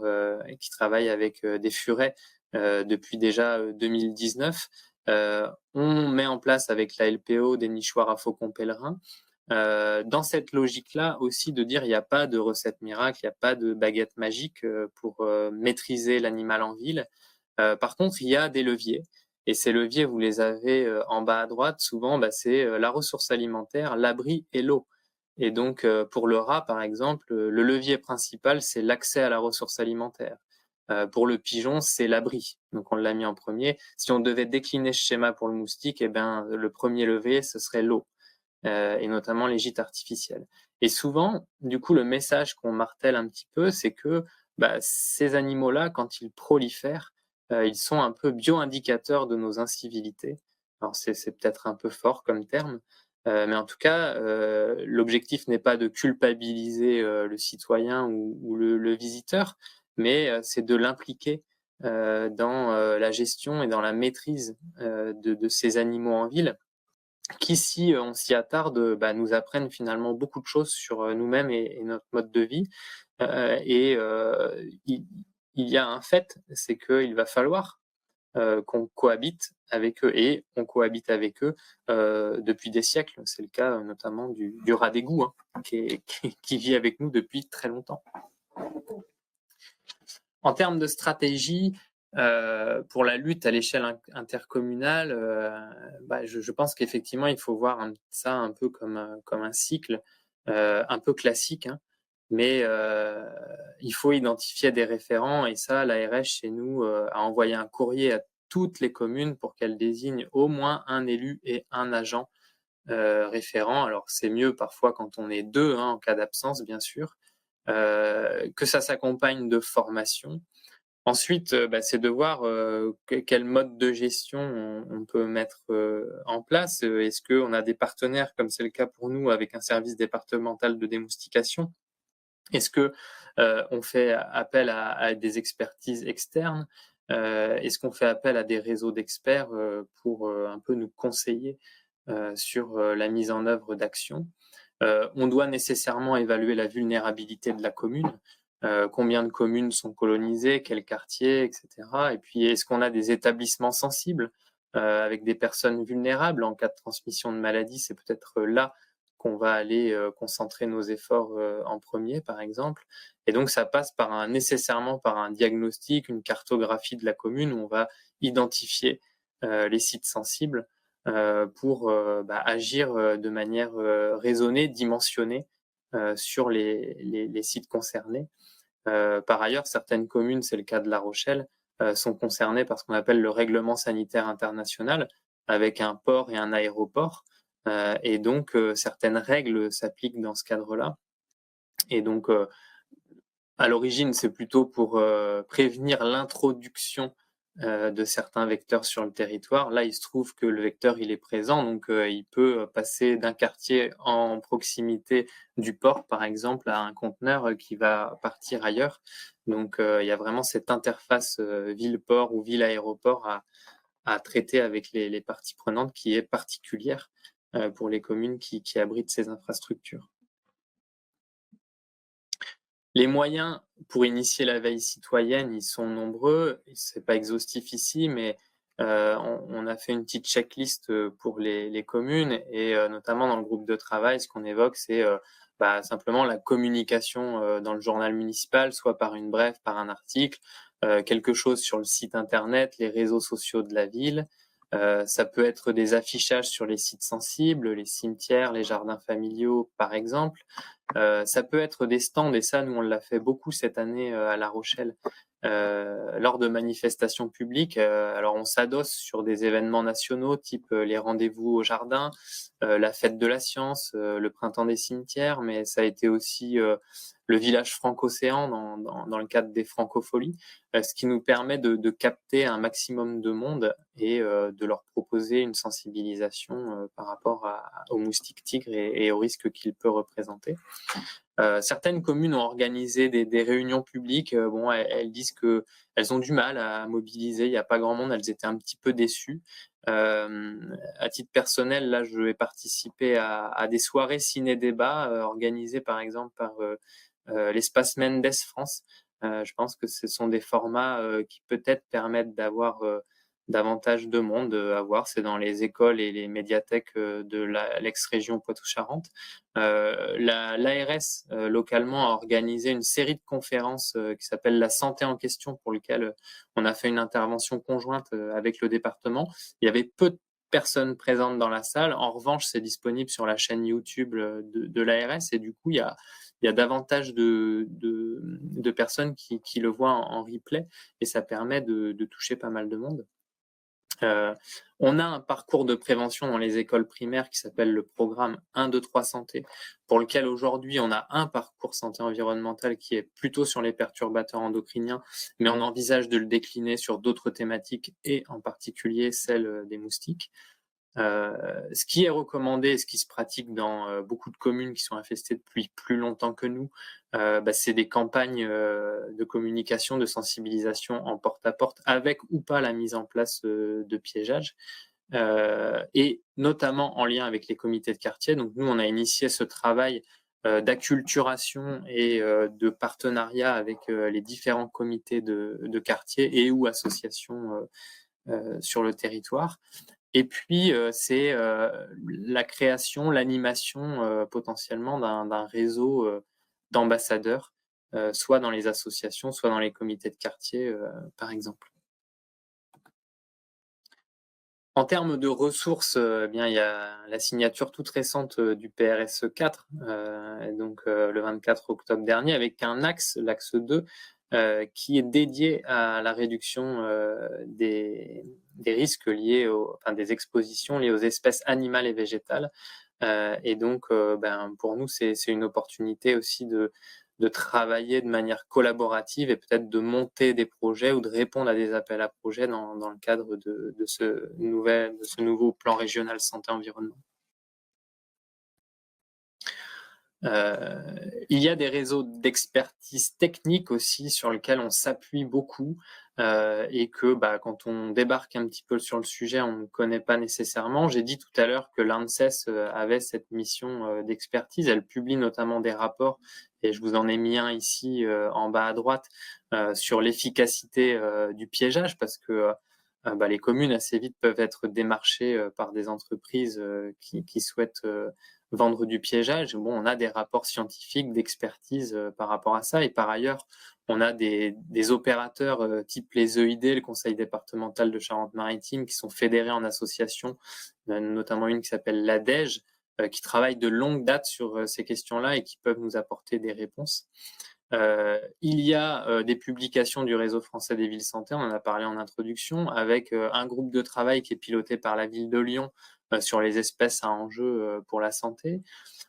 qui travaillent avec des furets depuis déjà 2019. On met en place avec la LPO des nichoirs à faucons pèlerins. Dans cette logique-là aussi, de dire il n'y a pas de recette miracle, il n'y a pas de baguette magique pour maîtriser l'animal en ville. Par contre, il y a des leviers. Et ces leviers, vous les avez en bas à droite. Souvent, c'est la ressource alimentaire, l'abri et l'eau. Et donc, pour le rat, par exemple, le levier principal, c'est l'accès à la ressource alimentaire. Pour le pigeon, c'est l'abri. Donc, on l'a mis en premier. Si on devait décliner ce schéma pour le moustique, le premier levier, ce serait l'eau. Et notamment les gîtes artificiels. Et souvent, du coup, le message qu'on martèle un petit peu, c'est que ces animaux-là, quand ils prolifèrent, ils sont un peu bio-indicateurs de nos incivilités. Alors c'est peut-être un peu fort comme terme, mais en tout cas, l'objectif n'est pas de culpabiliser le citoyen ou le visiteur, mais c'est de l'impliquer dans la gestion et dans la maîtrise de ces animaux en ville, qui, si on s'y attarde, nous apprennent finalement beaucoup de choses sur nous-mêmes et notre mode de vie. Il y a un fait, c'est qu'il va falloir qu'on cohabite avec eux, et on cohabite avec eux depuis des siècles. C'est le cas notamment du rat d'égout, hein, qui vit avec nous depuis très longtemps. En termes de stratégie, pour la lutte à l'échelle intercommunale, je pense qu'effectivement, il faut voir ça un peu comme un cycle un peu classique, hein, mais il faut identifier des référents, et ça, l'ARH chez nous a envoyé un courrier à toutes les communes pour qu'elles désignent au moins un élu et un agent référent. Alors, c'est mieux parfois quand on est deux, hein, en cas d'absence, bien sûr, que ça s'accompagne de formation. Ensuite, c'est de voir quel mode de gestion on peut mettre en place. Est-ce qu'on a des partenaires, comme c'est le cas pour nous, avec un service départemental de démoustication? Est-ce qu'on fait appel à des expertises externes? Est-ce qu'on fait appel à des réseaux d'experts pour un peu nous conseiller sur la mise en œuvre d'actions? On doit nécessairement évaluer la vulnérabilité de la commune. Combien de communes sont colonisées, quels quartiers, etc. Et puis, est-ce qu'on a des établissements sensibles avec des personnes vulnérables en cas de transmission de maladie? C'est peut-être là qu'on va aller concentrer nos efforts en premier, par exemple. Et donc, ça passe nécessairement par un diagnostic, une cartographie de la commune où on va identifier les sites sensibles pour agir de manière raisonnée, dimensionnée sur les sites concernés. Par ailleurs, certaines communes, c'est le cas de La Rochelle, sont concernées par ce qu'on appelle le règlement sanitaire international, avec un port et un aéroport. Et donc, certaines règles s'appliquent dans ce cadre-là. Et donc, à l'origine, c'est plutôt pour prévenir l'introduction de certains vecteurs sur le territoire. Là, il se trouve que le vecteur, il est présent, donc il peut passer d'un quartier en proximité du port, par exemple, à un conteneur qui va partir ailleurs. Donc, il y a vraiment cette interface ville-port ou ville-aéroport à traiter avec les parties prenantes qui est particulière pour les communes qui abritent ces infrastructures. Les moyens pour initier la veille citoyenne, ils sont nombreux. C'est pas exhaustif ici, mais on a fait une petite checklist pour les communes et notamment dans le groupe de travail, ce qu'on évoque, c'est simplement la communication dans le journal municipal, soit par une brève, par un article, quelque chose sur le site internet, les réseaux sociaux de la ville. Ça peut être des affichages sur les sites sensibles, les cimetières, les jardins familiaux, par exemple. Ça peut être des stands, et ça, nous, on l'a fait beaucoup cette année à La Rochelle, lors de manifestations publiques. Alors, on s'adosse sur des événements nationaux, type les rendez-vous au jardin, la fête de la science, le printemps des cimetières, mais ça a été aussi le village franco-océan dans le cadre des francopholies, ce qui nous permet de capter un maximum de monde et de leur proposer une sensibilisation par rapport aux moustiques tigres et aux risques qu'il peut représenter. Certaines communes ont organisé des réunions publiques. Elles disent qu'elles ont du mal à mobiliser, il n'y a pas grand monde, elles étaient un petit peu déçues. À titre personnel, là, je vais participer à des soirées ciné-débat organisées par exemple par l'espace Mendes France. Je pense que ce sont des formats qui peut-être permettent d'avoir davantage de monde à voir. C'est dans les écoles et les médiathèques de l'ex-région Poitou-Charentes. L'ARS localement a organisé une série de conférences qui s'appelle La santé en question, pour lequel on a fait une intervention conjointe avec le département. Il y avait peu de personnes présentes dans la salle. En revanche, c'est disponible sur la chaîne YouTube de l'ARS et du coup, il y a davantage de personnes qui le voient en replay et ça permet de toucher pas mal de monde. On a un parcours de prévention dans les écoles primaires qui s'appelle le programme 1, 2, 3 santé, pour lequel aujourd'hui on a un parcours santé environnementale qui est plutôt sur les perturbateurs endocriniens, mais on envisage de le décliner sur d'autres thématiques et en particulier celle des moustiques. Ce qui est recommandé, ce qui se pratique dans beaucoup de communes qui sont infestées depuis plus longtemps que nous, c'est des campagnes de communication, de sensibilisation en porte-à-porte, avec ou pas la mise en place de piégeage, et notamment en lien avec les comités de quartier. Donc nous, on a initié ce travail d'acculturation et de partenariat avec les différents comités de quartier et ou associations sur le territoire. Et puis, c'est la création, l'animation potentiellement d'un réseau d'ambassadeurs, soit dans les associations, soit dans les comités de quartier, par exemple. En termes de ressources, il y a la signature toute récente du PRSE 4, le 24 octobre dernier, avec un axe, l'axe 2, qui est dédié à la réduction des risques liés des expositions liées aux espèces animales et végétales. Pour nous, c'est une opportunité aussi de travailler de manière collaborative et peut-être de monter des projets ou de répondre à des appels à projets dans le cadre de ce nouveau plan régional santé-environnement. Il y a des réseaux d'expertise technique aussi sur lesquels on s'appuie beaucoup et que quand on débarque un petit peu sur le sujet, on ne connaît pas nécessairement. J'ai dit tout à l'heure que l'ANSES avait cette mission d'expertise. Elle publie notamment des rapports, et je vous en ai mis un ici en bas à droite, sur l'efficacité du piégeage, parce que les communes assez vite peuvent être démarchées par des entreprises qui souhaitent vendre du piégeage. Bon, on a des rapports scientifiques d'expertise par rapport à ça, et par ailleurs, on a des opérateurs type les EID, le Conseil départemental de Charente-Maritime, qui sont fédérés en associations, notamment une qui s'appelle l'ADEJ, qui travaille de longue date sur ces questions-là et qui peuvent nous apporter des réponses. Il y a des publications du réseau français des villes santé, on en a parlé en introduction, avec un groupe de travail qui est piloté par la ville de Lyon sur les espèces à enjeu pour la santé.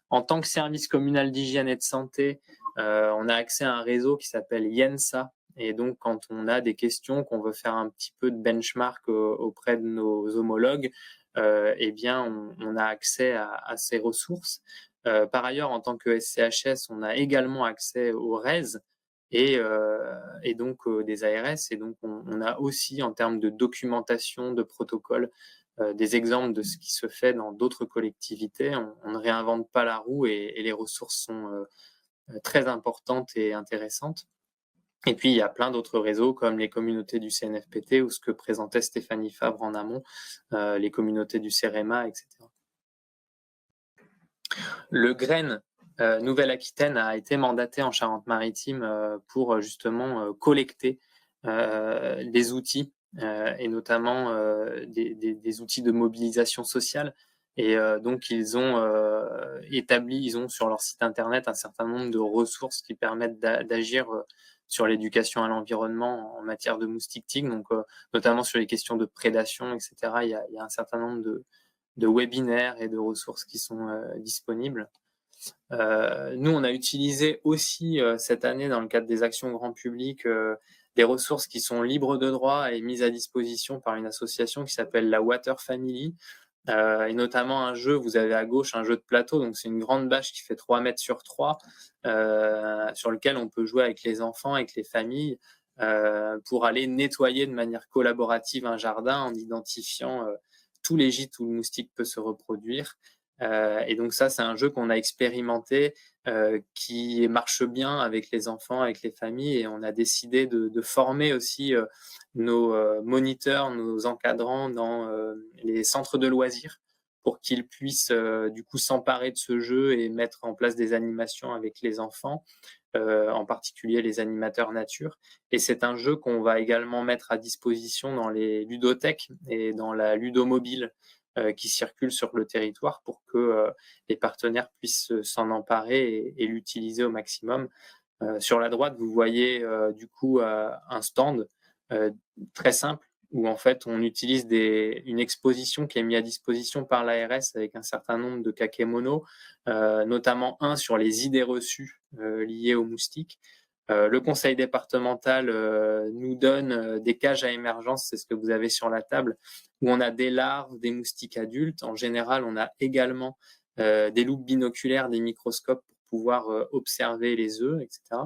En tant que service communal d'hygiène et de santé, on a accès à un réseau qui s'appelle YENSA. Et donc, quand on a des questions, qu'on veut faire un petit peu de benchmark auprès de nos homologues, on a accès à ces ressources. Par ailleurs, en tant que SCHS, on a également accès au RES et donc des ARS. Et donc, on a aussi, en termes de documentation, de protocole, des exemples de ce qui se fait dans d'autres collectivités. On ne réinvente pas la roue et les ressources sont très importantes et intéressantes. Et puis, il y a plein d'autres réseaux comme les communautés du CNFPT ou ce que présentait Stéphanie Fabre en amont, les communautés du CEREMA, etc. Le GREN Nouvelle-Aquitaine a été mandaté en Charente-Maritime pour justement collecter des outils et notamment des outils de mobilisation sociale. Et donc, ils ont sur leur site internet un certain nombre de ressources qui permettent d'agir sur l'éducation à l'environnement en matière de moustiques-tigres, donc notamment sur les questions de prédation, etc. Il y a un certain nombre de webinaires et de ressources qui sont disponibles. Nous, on a utilisé aussi cette année, dans le cadre des actions grand public, des ressources qui sont libres de droit et mises à disposition par une association qui s'appelle la Water Family, et notamment un jeu, vous avez à gauche un jeu de plateau, donc c'est une grande bâche qui fait 3 mètres sur 3, sur lequel on peut jouer avec les enfants, avec les familles, pour aller nettoyer de manière collaborative un jardin en identifiant tous les gîtes où le moustique peut se reproduire. Et donc ça, c'est un jeu qu'on a expérimenté, qui marche bien avec les enfants, avec les familles, et on a décidé de former aussi nos moniteurs, nos encadrants dans les centres de loisirs pour qu'ils puissent du coup s'emparer de ce jeu et mettre en place des animations avec les enfants, en particulier les animateurs nature. Et c'est un jeu qu'on va également mettre à disposition dans les ludothèques et dans la ludomobile qui circulent sur le territoire pour que les partenaires puissent s'en emparer et l'utiliser au maximum. Sur la droite, vous voyez du coup un stand très simple où en fait on utilise une exposition qui est mise à disposition par l'ARS avec un certain nombre de kakémonos, notamment un sur les idées reçues liées aux moustiques. Le conseil départemental nous donne des cages à émergence, c'est ce que vous avez sur la table, où on a des larves, des moustiques adultes. En général, on a également des loupes binoculaires, des microscopes pour pouvoir observer les œufs, etc.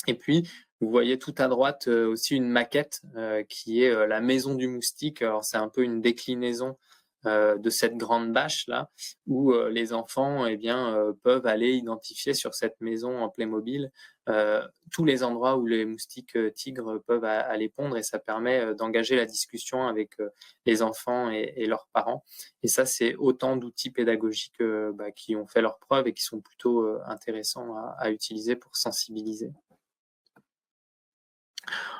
Et puis, vous voyez tout à droite aussi une maquette qui est la maison du moustique. Alors, c'est un peu une déclinaison de cette grande bâche-là, où les enfants peuvent aller identifier sur cette maison en Playmobil tous les endroits où les moustiques tigres peuvent aller pondre, et ça permet d'engager la discussion avec les enfants et leurs parents. Et ça, c'est autant d'outils pédagogiques qui ont fait leurs preuves et qui sont plutôt intéressants à utiliser pour sensibiliser.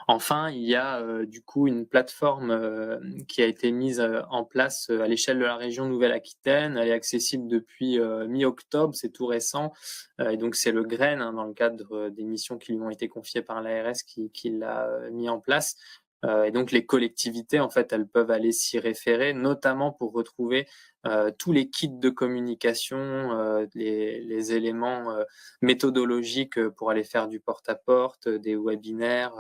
Enfin, il y a du coup une plateforme qui a été mise en place à l'échelle de la région Nouvelle-Aquitaine. Elle est accessible depuis mi-octobre, c'est tout récent. Et donc c'est le GREN, dans le cadre des missions qui lui ont été confiées par l'ARS, qui l'a mis en place. Et donc les collectivités, en fait, elles peuvent aller s'y référer, notamment pour retrouver tous les kits de communication, les éléments méthodologiques pour aller faire du porte-à-porte, des webinaires,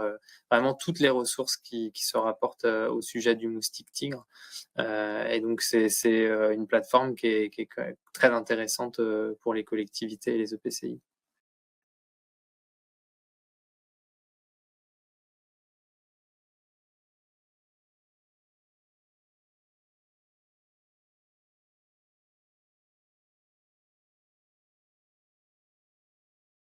vraiment toutes les ressources qui se rapportent au sujet du moustique tigre. Et donc c'est une plateforme qui est très intéressante pour les collectivités et les EPCI.